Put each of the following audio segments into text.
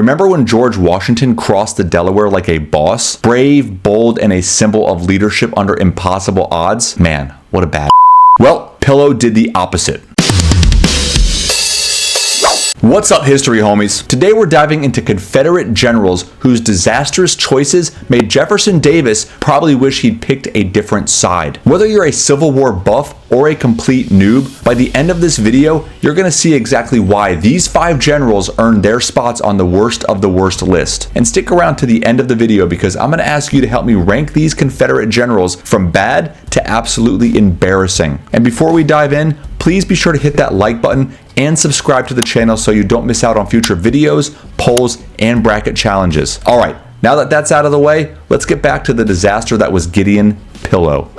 Remember when George Washington crossed the Delaware like a boss? Brave, bold, and a symbol of leadership under impossible odds? Man, what a bad. Well, Pillow did the opposite. What's up, history homies? Today we're diving into Confederate generals whose disastrous choices made Jefferson Davis probably wish he'd picked a different side. Whether you're a Civil War buff or a complete noob, by the end of this video, you're going to see exactly why these 5 generals earned their spots on the worst of the worst list. And stick around to the end of the video because I'm going to ask you to help me rank these Confederate generals from bad to absolutely embarrassing. And before we dive in, please be sure to hit that like button and subscribe to the channel so you don't miss out on future videos, polls, and bracket challenges. All right, now that that's out of the way, let's get back to the disaster that was Gideon Pillow.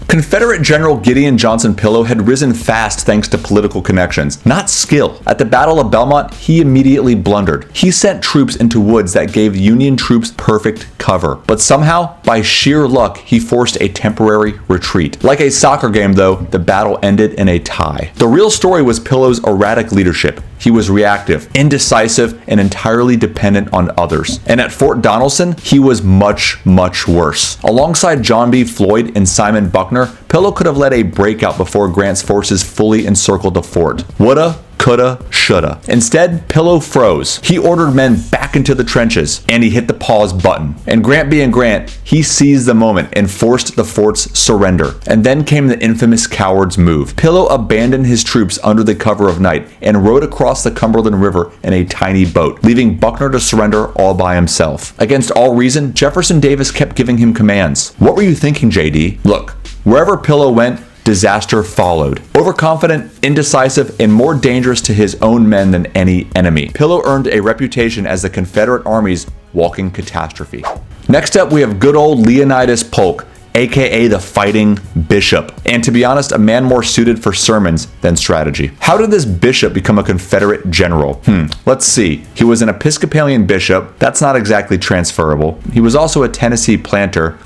Confederate General Gideon Johnson Pillow had risen fast thanks to political connections, not skill. At the Battle of Belmont, he immediately blundered. He sent troops into woods that gave Union troops perfect cover. But somehow, by sheer luck, he forced a temporary retreat. Like a soccer game though, the battle ended in a tie. The real story was Pillow's erratic leadership. He was reactive, indecisive, and entirely dependent on others. And at Fort Donelson, he was much, much worse. Alongside John B. Floyd and Simon Buckner, Pillow could have led a breakout before Grant's forces fully encircled the fort. Woulda, coulda, shoulda. Instead, Pillow froze. He ordered men back into the trenches, and he hit the pause button. And Grant being Grant, he seized the moment and forced the fort's surrender. And then came the infamous coward's move. Pillow abandoned his troops under the cover of night and rowed across the Cumberland River in a tiny boat, leaving Buckner to surrender all by himself. Against all reason, Jefferson Davis kept giving him commands. What were you thinking, JD? Look, wherever Pillow went, disaster followed. Overconfident, indecisive, and more dangerous to his own men than any enemy, Pillow earned a reputation as the Confederate Army's walking catastrophe. Next up, we have good old Leonidas Polk, aka the Fighting Bishop. And to be honest, a man more suited for sermons than strategy. How did this bishop become a Confederate general? Let's see. He was an Episcopalian bishop. That's not exactly transferable. He was also a Tennessee planter.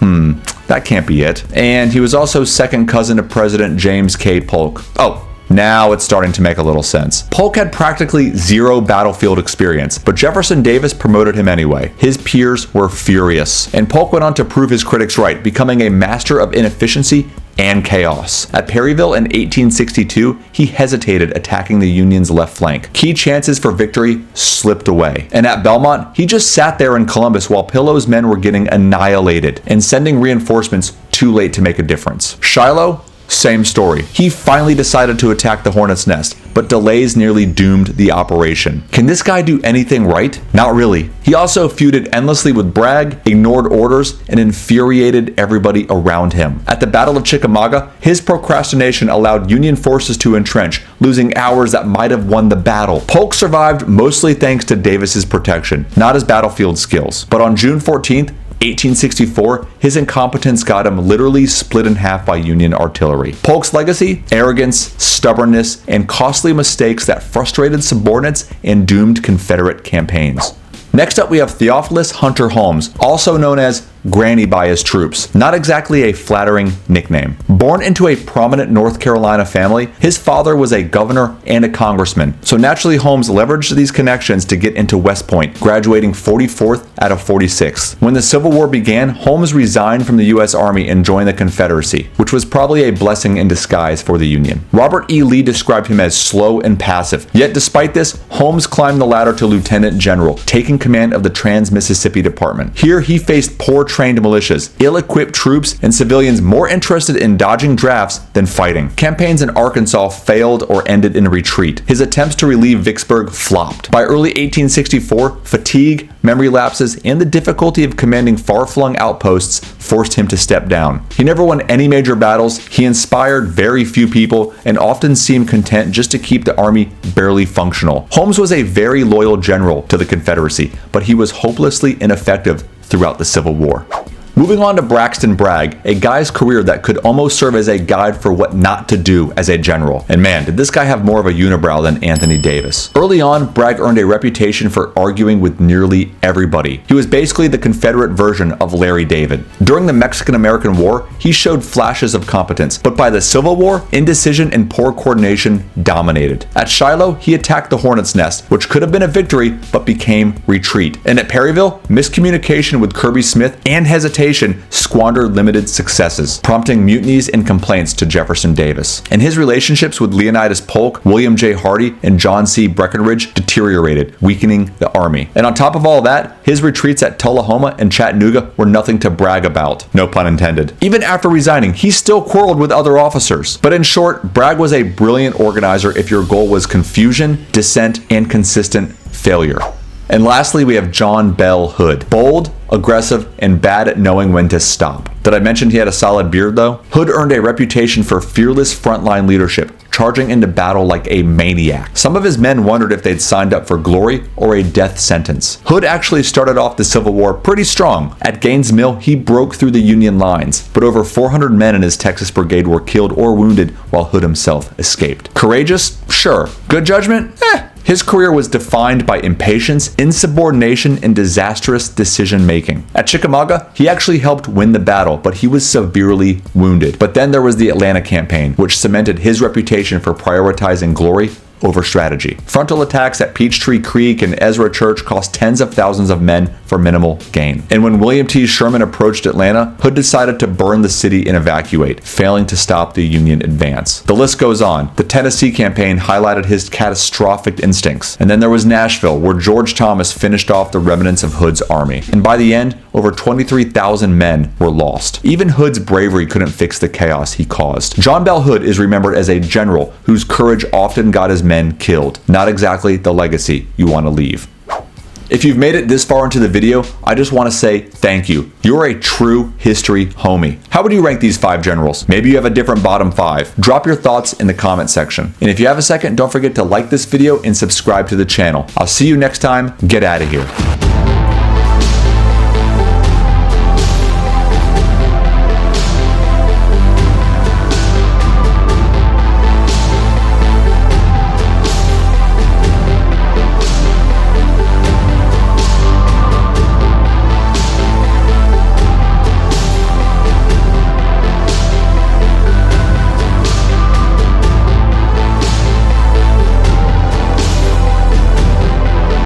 That can't be it. And he was also second cousin to President James K. Polk. Oh, now it's starting to make a little sense. Polk had practically zero battlefield experience, but Jefferson Davis promoted him anyway. His peers were furious, and Polk went on to prove his critics right, becoming a master of inefficiency and chaos. At Perryville in 1862, he hesitated attacking the Union's left flank. Key chances for victory slipped away. And at Belmont, he just sat there in Columbus while Pillow's men were getting annihilated and sending reinforcements too late to make a difference. Shiloh? Same story. He finally decided to attack the Hornet's Nest, but delays nearly doomed the operation. Can this guy do anything right? Not really. He also feuded endlessly with Bragg, ignored orders, and infuriated everybody around him. At the Battle of Chickamauga, his procrastination allowed Union forces to entrench, losing hours that might have won the battle. Polk survived mostly thanks to Davis's protection, not his battlefield skills. But on June 14th, 1864, his incompetence got him literally split in half by Union artillery. Polk's legacy? Arrogance, stubbornness, and costly mistakes that frustrated subordinates and doomed Confederate campaigns. Next up, we have Theophilus Hunter Holmes, also known as Granny by his troops. Not exactly a flattering nickname. Born into a prominent North Carolina family, his father was a governor and a congressman. So naturally, Holmes leveraged these connections to get into West Point, graduating 44th out of 46. When the Civil War began, Holmes resigned from the U.S. Army and joined the Confederacy, which was probably a blessing in disguise for the Union. Robert E. Lee described him as slow and passive. Yet despite this, Holmes climbed the ladder to lieutenant general, taking command of the Trans-Mississippi Department. Here he faced poor trained militias, ill-equipped troops, and civilians more interested in dodging drafts than fighting. Campaigns in Arkansas failed or ended in retreat. His attempts to relieve Vicksburg flopped. By early 1864, fatigue, memory lapses, and the difficulty of commanding far-flung outposts forced him to step down. He never won any major battles, he inspired very few people, and often seemed content just to keep the army barely functional. Holmes was a very loyal general to the Confederacy, but he was hopelessly ineffective throughout the Civil War. Moving on to Braxton Bragg, a guy's career that could almost serve as a guide for what not to do as a general. And man, did this guy have more of a unibrow than Anthony Davis. Early on, Bragg earned a reputation for arguing with nearly everybody. He was basically the Confederate version of Larry David. During the Mexican-American War, he showed flashes of competence, but by the Civil War, indecision and poor coordination dominated. At Shiloh, he attacked the Hornet's Nest, which could have been a victory, but became retreat. And at Perryville, miscommunication with Kirby Smith and hesitation squandered limited successes, prompting mutinies and complaints to Jefferson Davis. And his relationships with Leonidas Polk, William J. Hardee, and John C. Breckinridge deteriorated, weakening the army. And on top of all that, his retreats at Tullahoma and Chattanooga were nothing to brag about. No pun intended. Even after resigning, he still quarreled with other officers. But in short, Bragg was a brilliant organizer if your goal was confusion, dissent, and consistent failure. And lastly, we have John Bell Hood. Bold, aggressive, and bad at knowing when to stop. Did I mention he had a solid beard though? Hood earned a reputation for fearless frontline leadership, charging into battle like a maniac. Some of his men wondered if they'd signed up for glory or a death sentence. Hood actually started off the Civil War pretty strong. At Gaines' Mill, he broke through the Union lines, but over 400 men in his Texas Brigade were killed or wounded while Hood himself escaped. Courageous? Sure. Good judgment? His career was defined by impatience, insubordination, and disastrous decision-making. At Chickamauga, he actually helped win the battle, but he was severely wounded. But then there was the Atlanta campaign, which cemented his reputation for prioritizing glory over strategy. Frontal attacks at Peachtree Creek and Ezra Church cost tens of thousands of men for minimal gain. And when William T. Sherman approached Atlanta, Hood decided to burn the city and evacuate, failing to stop the Union advance. The list goes on. The Tennessee campaign highlighted his catastrophic instincts. And then there was Nashville, where George Thomas finished off the remnants of Hood's army. And by the end, over 23,000 men were lost. Even Hood's bravery couldn't fix the chaos he caused. John Bell Hood is remembered as a general whose courage often got his men killed. Not exactly the legacy you want to leave. If you've made it this far into the video, I just want to say thank you. You're a true history homie. How would you rank these 5 generals? Maybe you have a different bottom 5. Drop your thoughts in the comment section. And if you have a second, don't forget to like this video and subscribe to the channel. I'll see you next time. Get out of here.